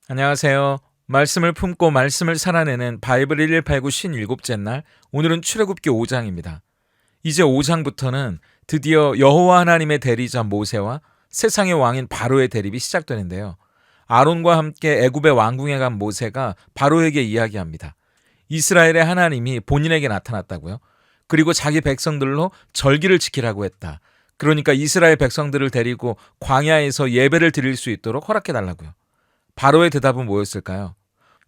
안녕하세요. 말씀을 품고 말씀을 살아내는 바이블 1189 57째 날, 오늘은 출애굽기 5장입니다. 이제 5장부터는 드디어 여호와 하나님의 대리자 모세와 세상의 왕인 바로의 대립이 시작되는데요. 아론과 함께 애굽의 왕궁에 간 모세가 바로에게 이야기합니다. 이스라엘의 하나님이 본인에게 나타났다고요. 그리고 자기 백성들로 절기를 지키라고 했다. 그러니까 이스라엘 백성들을 데리고 광야에서 예배를 드릴 수 있도록 허락해달라고요. 바로의 대답은 뭐였을까요?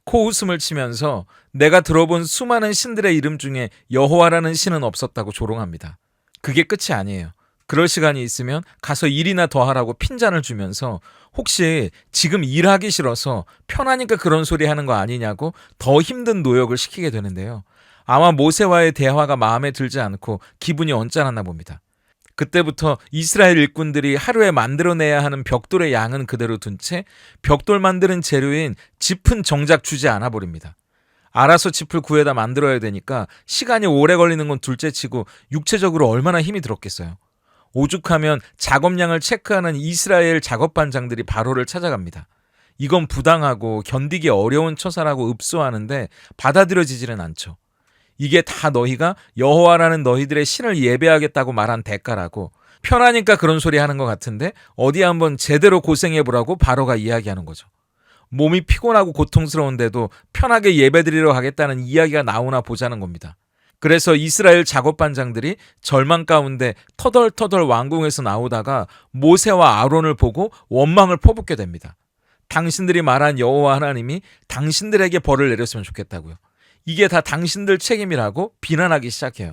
코웃음을 치면서 내가 들어본 수많은 신들의 이름 중에 여호와라는 신은 없었다고 조롱합니다. 그게 끝이 아니에요. 그럴 시간이 있으면 가서 일이나 더 하라고 핀잔을 주면서 혹시 지금 일하기 싫어서 편하니까 그런 소리 하는 거 아니냐고 더 힘든 노역을 시키게 되는데요. 아마 모세와의 대화가 마음에 들지 않고 기분이 언짢았나 봅니다. 그때부터 이스라엘 일꾼들이 하루에 만들어내야 하는 벽돌의 양은 그대로 둔 채 벽돌 만드는 재료인 짚은 정작 주지 않아 버립니다. 알아서 짚을 구해다 만들어야 되니까 시간이 오래 걸리는 건 둘째치고 육체적으로 얼마나 힘이 들었겠어요. 오죽하면 작업량을 체크하는 이스라엘 작업반장들이 바로를 찾아갑니다. 이건 부당하고 견디기 어려운 처사라고 읍소하는데 받아들여지지는 않죠. 이게 다 너희가 여호와라는 너희들의 신을 예배하겠다고 말한 대가라고, 편하니까 그런 소리 하는 것 같은데 어디 한번 제대로 고생해보라고 바로가 이야기하는 거죠. 몸이 피곤하고 고통스러운데도 편하게 예배드리러 가겠다는 이야기가 나오나 보자는 겁니다. 그래서 이스라엘 작업반장들이 절망 가운데 터덜터덜 왕궁에서 나오다가 모세와 아론을 보고 원망을 퍼붓게 됩니다. 당신들이 말한 여호와 하나님이 당신들에게 벌을 내렸으면 좋겠다고요. 이게 다 당신들 책임이라고 비난하기 시작해요.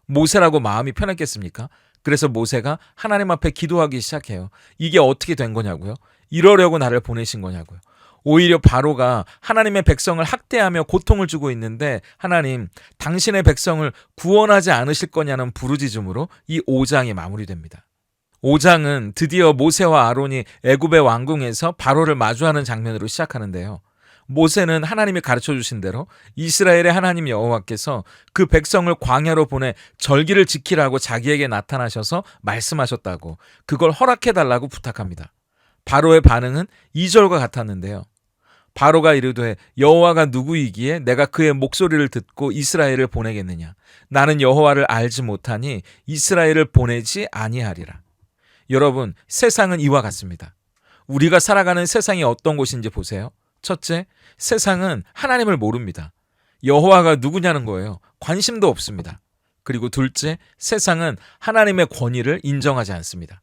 모세라고 마음이 편했겠습니까? 그래서 모세가 하나님 앞에 기도하기 시작해요. 이게 어떻게 된 거냐고요? 이러려고 나를 보내신 거냐고요? 오히려 바로가 하나님의 백성을 학대하며 고통을 주고 있는데 하나님, 당신의 백성을 구원하지 않으실 거냐는 부르짖음으로 이 5장이 마무리됩니다. 5장은 드디어 모세와 아론이 애굽의 왕궁에서 바로를 마주하는 장면으로 시작하는데요. 모세는 하나님이 가르쳐 주신 대로 이스라엘의 하나님 여호와께서 그 백성을 광야로 보내 절기를 지키라고 자기에게 나타나셔서 말씀하셨다고, 그걸 허락해달라고 부탁합니다. 바로의 반응은 2절과 같았는데요. 바로가 이르되 여호와가 누구이기에 내가 그의 목소리를 듣고 이스라엘을 보내겠느냐? 나는 여호와를 알지 못하니 이스라엘을 보내지 아니하리라. 여러분, 세상은 이와 같습니다. 우리가 살아가는 세상이 어떤 곳인지 보세요. 첫째, 세상은 하나님을 모릅니다. 여호와가 누구냐는 거예요. 관심도 없습니다. 그리고 둘째, 세상은 하나님의 권위를 인정하지 않습니다.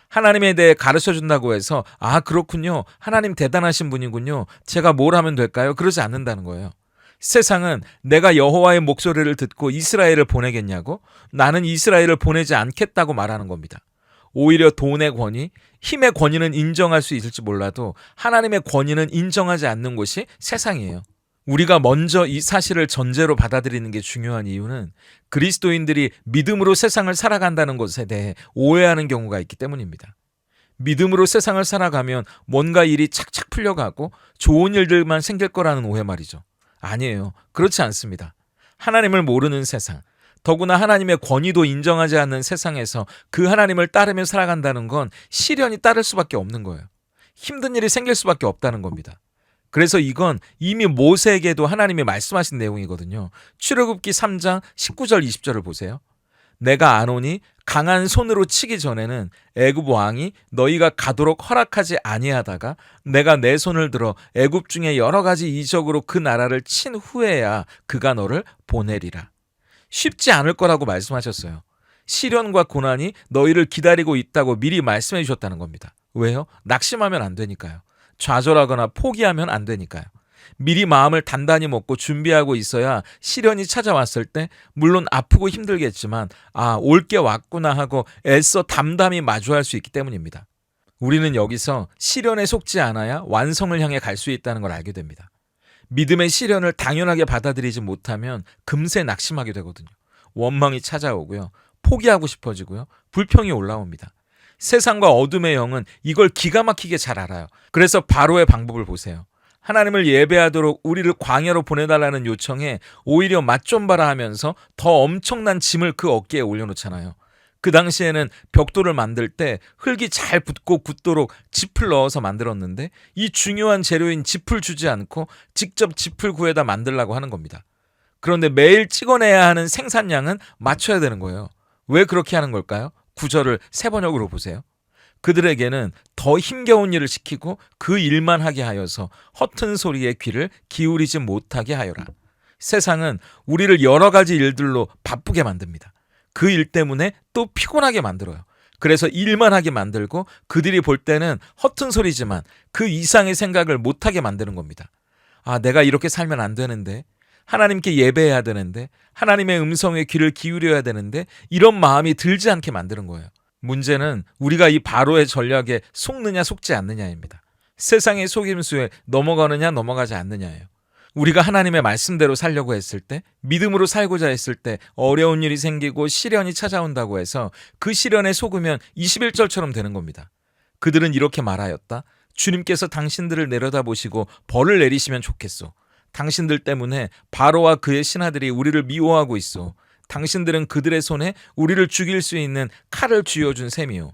하나님에 대해 가르쳐 준다고 해서 그렇군요. 하나님 대단하신 분이군요. 제가 뭘 하면 될까요? 그러지 않는다는 거예요. 세상은 내가 여호와의 목소리를 듣고 이스라엘을 보내겠냐고, 나는 이스라엘을 보내지 않겠다고 말하는 겁니다. 오히려 돈의 권위, 힘의 권위는 인정할 수 있을지 몰라도 하나님의 권위는 인정하지 않는 곳이 세상이에요. 우리가 먼저 이 사실을 전제로 받아들이는 게 중요한 이유는 그리스도인들이 믿음으로 세상을 살아간다는 것에 대해 오해하는 경우가 있기 때문입니다. 믿음으로 세상을 살아가면 뭔가 일이 착착 풀려가고 좋은 일들만 생길 거라는 오해 말이죠. 아니에요. 그렇지 않습니다. 하나님을 모르는 세상, 더구나 하나님의 권위도 인정하지 않는 세상에서 그 하나님을 따르며 살아간다는 건 시련이 따를 수밖에 없는 거예요. 힘든 일이 생길 수밖에 없다는 겁니다. 그래서 이건 이미 모세에게도 하나님이 말씀하신 내용이거든요. 출애굽기 3장 19절 20절을 보세요. 내가 아노니 강한 손으로 치기 전에는 애굽 왕이 너희가 가도록 허락하지 아니하다가 내가 내 손을 들어 애굽 중에 여러 가지 이적으로 그 나라를 친 후에야 그가 너를 보내리라. 쉽지 않을 거라고 말씀하셨어요. 시련과 고난이 너희를 기다리고 있다고 미리 말씀해 주셨다는 겁니다. 왜요? 낙심하면 안 되니까요. 좌절하거나 포기하면 안 되니까요. 미리 마음을 단단히 먹고 준비하고 있어야 시련이 찾아왔을 때 물론 아프고 힘들겠지만 올 게 왔구나 하고 애써 담담히 마주할 수 있기 때문입니다. 우리는 여기서 시련에 속지 않아야 완성을 향해 갈 수 있다는 걸 알게 됩니다. 믿음의 시련을 당연하게 받아들이지 못하면 금세 낙심하게 되거든요. 원망이 찾아오고요. 포기하고 싶어지고요. 불평이 올라옵니다. 세상과 어둠의 영은 이걸 기가 막히게 잘 알아요. 그래서 바로의 방법을 보세요. 하나님을 예배하도록 우리를 광야로 보내달라는 요청에 오히려 맛 좀 봐라 하면서 더 엄청난 짐을 그 어깨에 올려놓잖아요. 그 당시에는 벽돌을 만들 때 흙이 잘 붙고 굳도록 짚을 넣어서 만들었는데 이 중요한 재료인 짚을 주지 않고 직접 짚을 구해다 만들라고 하는 겁니다. 그런데 매일 찍어내야 하는 생산량은 맞춰야 되는 거예요. 왜 그렇게 하는 걸까요? 구절을 세번역으로 보세요. 그들에게는 더 힘겨운 일을 시키고 그 일만 하게 하여서 허튼 소리에 귀를 기울이지 못하게 하여라. 세상은 우리를 여러 가지 일들로 바쁘게 만듭니다. 그 일 때문에 또 피곤하게 만들어요. 그래서 일만 하게 만들고 그들이 볼 때는 허튼 소리지만 그 이상의 생각을 못하게 만드는 겁니다. 아, 내가 이렇게 살면 안 되는데, 하나님께 예배해야 되는데, 하나님의 음성에 귀를 기울여야 되는데, 이런 마음이 들지 않게 만드는 거예요. 문제는 우리가 이 바로의 전략에 속느냐 속지 않느냐입니다. 세상의 속임수에 넘어가느냐 넘어가지 않느냐예요. 우리가 하나님의 말씀대로 살려고 했을 때, 믿음으로 살고자 했을 때 어려운 일이 생기고 시련이 찾아온다고 해서 그 시련에 속으면 21절처럼 되는 겁니다. 그들은 이렇게 말하였다. 주님께서 당신들을 내려다보시고 벌을 내리시면 좋겠소. 당신들 때문에 바로와 그의 신하들이 우리를 미워하고 있소. 당신들은 그들의 손에 우리를 죽일 수 있는 칼을 쥐어준 셈이요.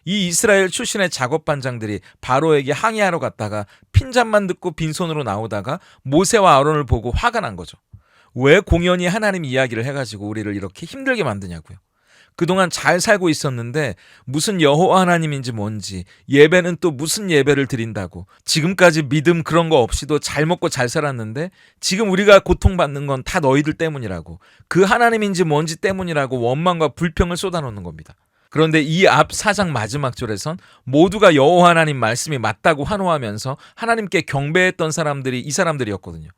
이 이스라엘 출신의 작업반장들이 바로에게 항의하러 갔다가 핀잔만 듣고 빈손으로 나오다가 모세와 아론을 보고 화가 난 거죠. 왜 공연히 하나님 이야기를 해가지고 우리를 이렇게 힘들게 만드냐고요. 그동안 잘 살고 있었는데 무슨 여호와 하나님인지 뭔지, 예배는 또 무슨 예배를 드린다고, 지금까지 믿음 그런 거 없이도 잘 먹고 잘 살았는데 지금 우리가 고통받는 건 다 너희들 때문이라고, 그 하나님인지 뭔지 때문이라고 원망과 불평을 쏟아놓는 겁니다. 그런데 이 앞 4장 마지막 절에선 모두가 여호와 하나님 말씀이 맞다고 환호하면서 하나님께 경배했던 사람들이 이 사람들이었거든요.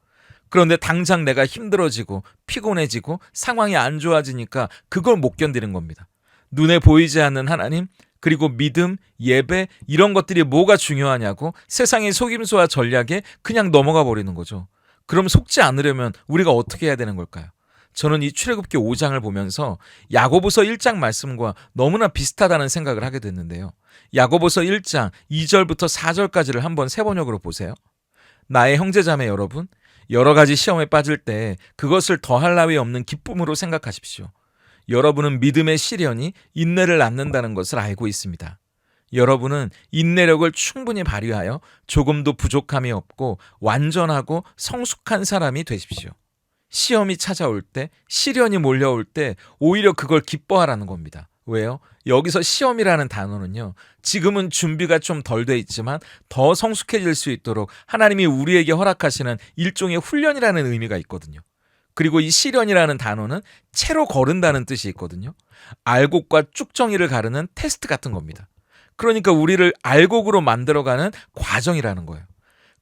그런데 당장 내가 힘들어지고 피곤해지고 상황이 안 좋아지니까 그걸 못 견디는 겁니다. 눈에 보이지 않는 하나님, 그리고 믿음, 예배, 이런 것들이 뭐가 중요하냐고 세상의 속임수와 전략에 그냥 넘어가 버리는 거죠. 그럼 속지 않으려면 우리가 어떻게 해야 되는 걸까요? 저는 이 출애굽기 5장을 보면서 야고보서 1장 말씀과 너무나 비슷하다는 생각을 하게 됐는데요. 야고보서 1장 2절부터 4절까지를 한번 세번역으로 보세요. 나의 형제자매 여러분, 여러 가지 시험에 빠질 때 그것을 더할 나위 없는 기쁨으로 생각하십시오. 여러분은 믿음의 시련이 인내를 낳는다는 것을 알고 있습니다. 여러분은 인내력을 충분히 발휘하여 조금도 부족함이 없고 완전하고 성숙한 사람이 되십시오. 시험이 찾아올 때, 시련이 몰려올 때 오히려 그걸 기뻐하라는 겁니다. 왜요? 여기서 시험이라는 단어는요, 지금은 준비가 좀 덜 돼 있지만 더 성숙해질 수 있도록 하나님이 우리에게 허락하시는 일종의 훈련이라는 의미가 있거든요. 그리고 이 시련이라는 단어는 채로 거른다는 뜻이 있거든요. 알곡과 쭉정이를 가르는 테스트 같은 겁니다. 그러니까 우리를 알곡으로 만들어가는 과정이라는 거예요.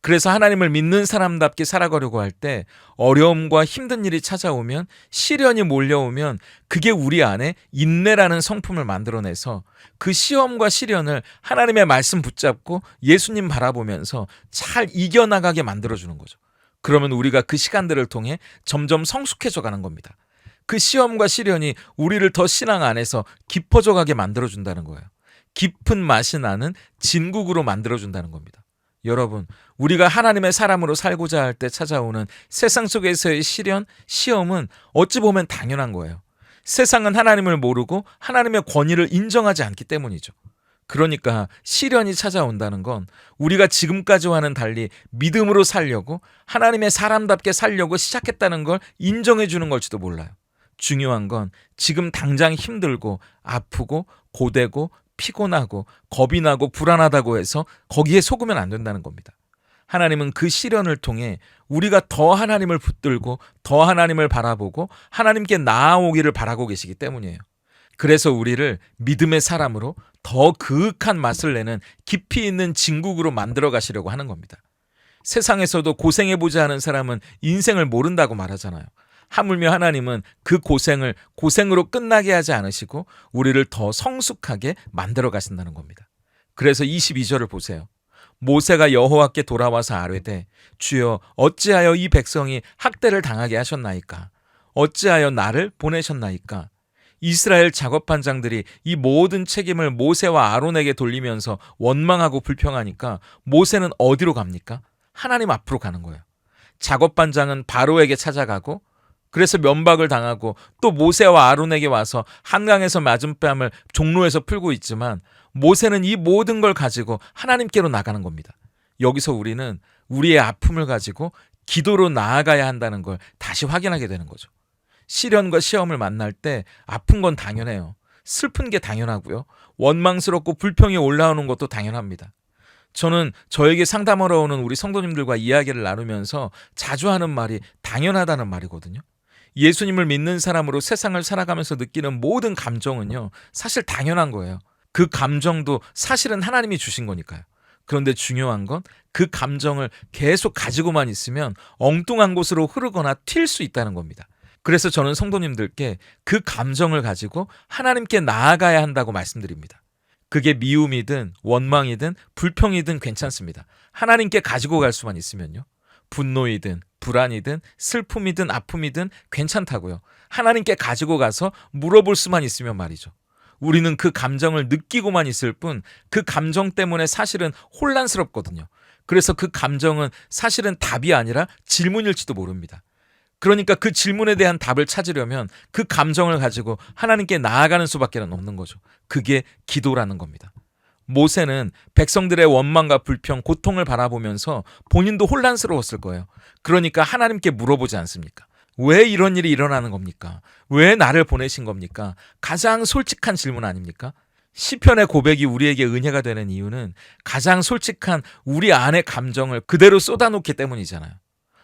그래서 하나님을 믿는 사람답게 살아가려고 할 때 어려움과 힘든 일이 찾아오면, 시련이 몰려오면 그게 우리 안에 인내라는 성품을 만들어내서 그 시험과 시련을 하나님의 말씀 붙잡고 예수님 바라보면서 잘 이겨나가게 만들어주는 거죠. 그러면 우리가 그 시간들을 통해 점점 성숙해져 가는 겁니다. 그 시험과 시련이 우리를 더 신앙 안에서 깊어져 가게 만들어준다는 거예요. 깊은 맛이 나는 진국으로 만들어준다는 겁니다. 여러분, 우리가 하나님의 사람으로 살고자 할 때 찾아오는 세상 속에서의 시련, 시험은 어찌 보면 당연한 거예요. 세상은 하나님을 모르고 하나님의 권위를 인정하지 않기 때문이죠. 그러니까 시련이 찾아온다는 건 우리가 지금까지와는 달리 믿음으로 살려고, 하나님의 사람답게 살려고 시작했다는 걸 인정해 주는 걸지도 몰라요. 중요한 건 지금 당장 힘들고 아프고 고되고 피곤하고 겁이 나고 불안하다고 해서 거기에 속으면 안 된다는 겁니다. 하나님은 그 시련을 통해 우리가 더 하나님을 붙들고 더 하나님을 바라보고 하나님께 나아오기를 바라고 계시기 때문이에요. 그래서 우리를 믿음의 사람으로 더 그윽한 맛을 내는 깊이 있는 진국으로 만들어 가시려고 하는 겁니다. 세상에서도 고생해보지 않은 사람은 인생을 모른다고 말하잖아요. 하물며 하나님은 그 고생을 고생으로 끝나게 하지 않으시고 우리를 더 성숙하게 만들어 가신다는 겁니다. 그래서 22절을 보세요. 모세가 여호와께 돌아와서 아뢰되 주여 어찌하여 이 백성이 학대를 당하게 하셨나이까? 어찌하여 나를 보내셨나이까? 이스라엘 작업반장들이 이 모든 책임을 모세와 아론에게 돌리면서 원망하고 불평하니까 모세는 어디로 갑니까? 하나님 앞으로 가는 거예요. 작업반장은 바로에게 찾아가고 그래서 면박을 당하고 또 모세와 아론에게 와서 한강에서 맞은 뺨을 종로에서 풀고 있지만 모세는 이 모든 걸 가지고 하나님께로 나가는 겁니다. 여기서 우리는 우리의 아픔을 가지고 기도로 나아가야 한다는 걸 다시 확인하게 되는 거죠. 시련과 시험을 만날 때 아픈 건 당연해요. 슬픈 게 당연하고요. 원망스럽고 불평이 올라오는 것도 당연합니다. 저는 저에게 상담하러 오는 우리 성도님들과 이야기를 나누면서 자주 하는 말이 당연하다는 말이거든요. 예수님을 믿는 사람으로 세상을 살아가면서 느끼는 모든 감정은요, 사실 당연한 거예요. 그 감정도 사실은 하나님이 주신 거니까요. 그런데 중요한 건 그 감정을 계속 가지고만 있으면 엉뚱한 곳으로 흐르거나 튈 수 있다는 겁니다. 그래서 저는 성도님들께 그 감정을 가지고 하나님께 나아가야 한다고 말씀드립니다. 그게 미움이든 원망이든 불평이든 괜찮습니다. 하나님께 가지고 갈 수만 있으면요. 분노이든 불안이든 슬픔이든 아픔이든 괜찮다고요. 하나님께 가지고 가서 물어볼 수만 있으면 말이죠. 우리는 그 감정을 느끼고만 있을 뿐 그 감정 때문에 사실은 혼란스럽거든요. 그래서 그 감정은 사실은 답이 아니라 질문일지도 모릅니다. 그러니까 그 질문에 대한 답을 찾으려면 그 감정을 가지고 하나님께 나아가는 수밖에 없는 거죠. 그게 기도라는 겁니다. 모세는 백성들의 원망과 불평, 고통을 바라보면서 본인도 혼란스러웠을 거예요. 그러니까 하나님께 물어보지 않습니까? 왜 이런 일이 일어나는 겁니까? 왜 나를 보내신 겁니까? 가장 솔직한 질문 아닙니까? 시편의 고백이 우리에게 은혜가 되는 이유는 가장 솔직한 우리 안의 감정을 그대로 쏟아놓기 때문이잖아요.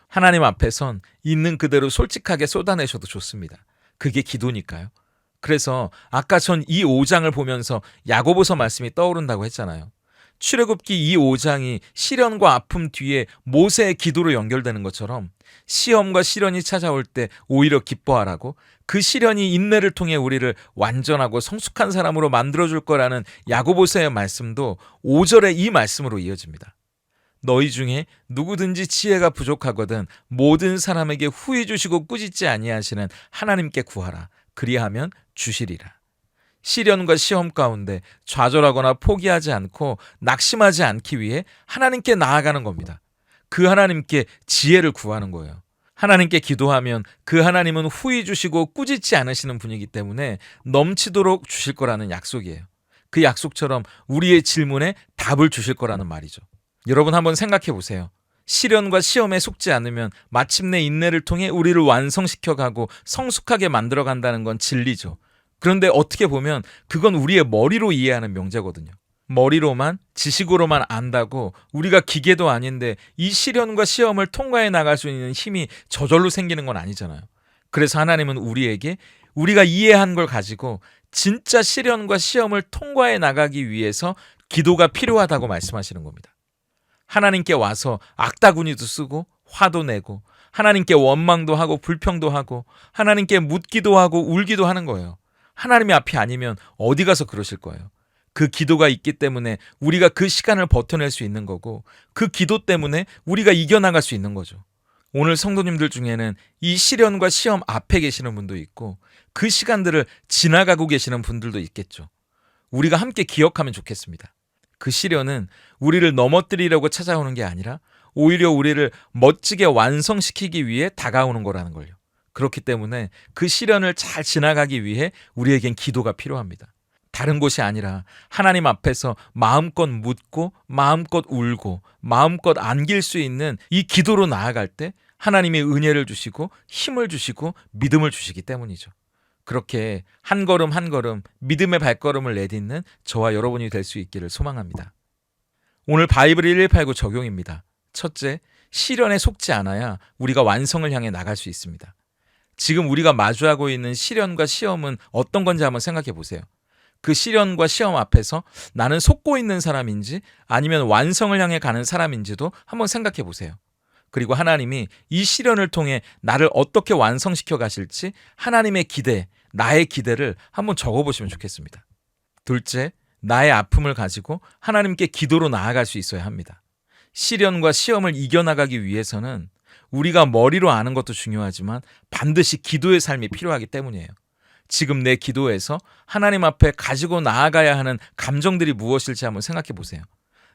하나님 앞에선 있는 그대로 솔직하게 쏟아내셔도 좋습니다. 그게 기도니까요. 그래서 아까 전 이 5장을 보면서 야고보서 말씀이 떠오른다고 했잖아요. 출애굽기 이 5장이 시련과 아픔 뒤에 모세의 기도로 연결되는 것처럼 시험과 시련이 찾아올 때 오히려 기뻐하라고, 그 시련이 인내를 통해 우리를 완전하고 성숙한 사람으로 만들어줄 거라는 야고보서의 말씀도 5절의 이 말씀으로 이어집니다. 너희 중에 누구든지 지혜가 부족하거든 모든 사람에게 후히 주시고 꾸짖지 아니하시는 하나님께 구하라. 그리하면 주시리라. 시련과 시험 가운데 좌절하거나 포기하지 않고 낙심하지 않기 위해 하나님께 나아가는 겁니다. 그 하나님께 지혜를 구하는 거예요. 하나님께 기도하면 그 하나님은 후히 주시고 꾸짖지 않으시는 분이기 때문에 넘치도록 주실 거라는 약속이에요. 그 약속처럼 우리의 질문에 답을 주실 거라는 말이죠. 여러분 한번 생각해 보세요. 시련과 시험에 속지 않으면 마침내 인내를 통해 우리를 완성시켜가고 성숙하게 만들어간다는 건 진리죠. 그런데 어떻게 보면 그건 우리의 머리로 이해하는 명제거든요. 머리로만, 지식으로만 안다고 우리가 기계도 아닌데 이 시련과 시험을 통과해 나갈 수 있는 힘이 저절로 생기는 건 아니잖아요. 그래서 하나님은 우리에게 우리가 이해한 걸 가지고 진짜 시련과 시험을 통과해 나가기 위해서 기도가 필요하다고 말씀하시는 겁니다. 하나님께 와서 악다구니도 쓰고 화도 내고 하나님께 원망도 하고 불평도 하고 하나님께 묻기도 하고 울기도 하는 거예요. 하나님의 앞이 아니면 어디 가서 그러실 거예요. 그 기도가 있기 때문에 우리가 그 시간을 버텨낼 수 있는 거고 그 기도 때문에 우리가 이겨나갈 수 있는 거죠. 오늘 성도님들 중에는 이 시련과 시험 앞에 계시는 분도 있고 그 시간들을 지나가고 계시는 분들도 있겠죠. 우리가 함께 기억하면 좋겠습니다. 그 시련은 우리를 넘어뜨리려고 찾아오는 게 아니라 오히려 우리를 멋지게 완성시키기 위해 다가오는 거라는 걸요. 그렇기 때문에 그 시련을 잘 지나가기 위해 우리에겐 기도가 필요합니다. 다른 곳이 아니라 하나님 앞에서 마음껏 묻고 마음껏 울고 마음껏 안길 수 있는 이 기도로 나아갈 때 하나님이 은혜를 주시고 힘을 주시고 믿음을 주시기 때문이죠. 그렇게 한 걸음 한 걸음 믿음의 발걸음을 내딛는 저와 여러분이 될 수 있기를 소망합니다. 오늘 바이블 1189 적용입니다. 첫째, 시련에 속지 않아야 우리가 완성을 향해 나갈 수 있습니다. 지금 우리가 마주하고 있는 시련과 시험은 어떤 건지 한번 생각해 보세요. 그 시련과 시험 앞에서 나는 속고 있는 사람인지 아니면 완성을 향해 가는 사람인지도 한번 생각해 보세요. 그리고 하나님이 이 시련을 통해 나를 어떻게 완성시켜 가실지 하나님의 기대, 나의 기대를 한번 적어보시면 좋겠습니다. 둘째, 나의 아픔을 가지고 하나님께 기도로 나아갈 수 있어야 합니다. 시련과 시험을 이겨나가기 위해서는 우리가 머리로 아는 것도 중요하지만 반드시 기도의 삶이 필요하기 때문이에요. 지금 내 기도에서 하나님 앞에 가지고 나아가야 하는 감정들이 무엇일지 한번 생각해 보세요.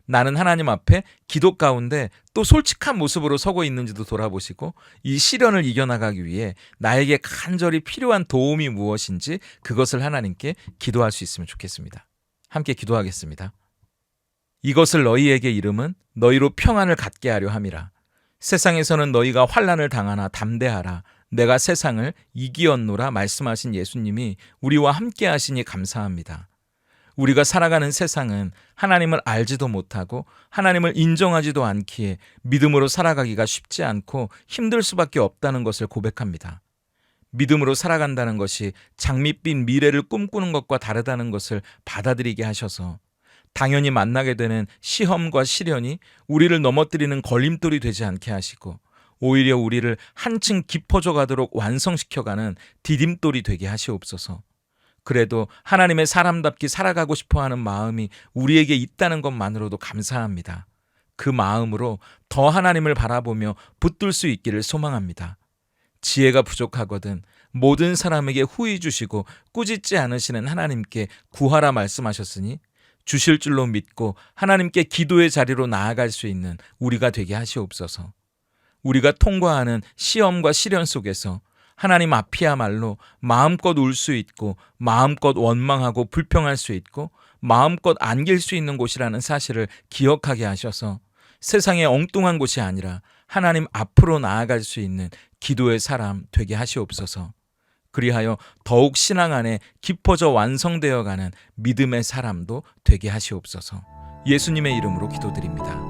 나는 하나님 앞에 기도 가운데 또 솔직한 모습으로 서고 있는지도 돌아보시고 이 시련을 이겨나가기 위해 나에게 간절히 필요한 도움이 무엇인지 그것을 하나님께 기도할 수 있으면 좋겠습니다. 함께 기도하겠습니다. 이것을 너희에게 이름은 너희로 평안을 갖게 하려 함이라. 세상에서는 너희가 환난을 당하나 담대하라. 내가 세상을 이기었노라 말씀하신 예수님이 우리와 함께 하시니 감사합니다. 우리가 살아가는 세상은 하나님을 알지도 못하고 하나님을 인정하지도 않기에 믿음으로 살아가기가 쉽지 않고 힘들 수밖에 없다는 것을 고백합니다. 믿음으로 살아간다는 것이 장밋빛 미래를 꿈꾸는 것과 다르다는 것을 받아들이게 하셔서 당연히 만나게 되는 시험과 시련이 우리를 넘어뜨리는 걸림돌이 되지 않게 하시고 오히려 우리를 한층 깊어져 가도록 완성시켜가는 디딤돌이 되게 하시옵소서. 그래도 하나님의 사람답게 살아가고 싶어하는 마음이 우리에게 있다는 것만으로도 감사합니다. 그 마음으로 더 하나님을 바라보며 붙들 수 있기를 소망합니다. 지혜가 부족하거든 모든 사람에게 후히 주시고 꾸짖지 않으시는 하나님께 구하라 말씀하셨으니 주실 줄로 믿고 하나님께 기도의 자리로 나아갈 수 있는 우리가 되게 하시옵소서. 우리가 통과하는 시험과 시련 속에서 하나님 앞이야말로 마음껏 울 수 있고 마음껏 원망하고 불평할 수 있고 마음껏 안길 수 있는 곳이라는 사실을 기억하게 하셔서 세상의 엉뚱한 곳이 아니라 하나님 앞으로 나아갈 수 있는 기도의 사람 되게 하시옵소서. 그리하여 더욱 신앙 안에 깊어져 완성되어가는 믿음의 사람도 되게 하시옵소서. 예수님의 이름으로 기도드립니다.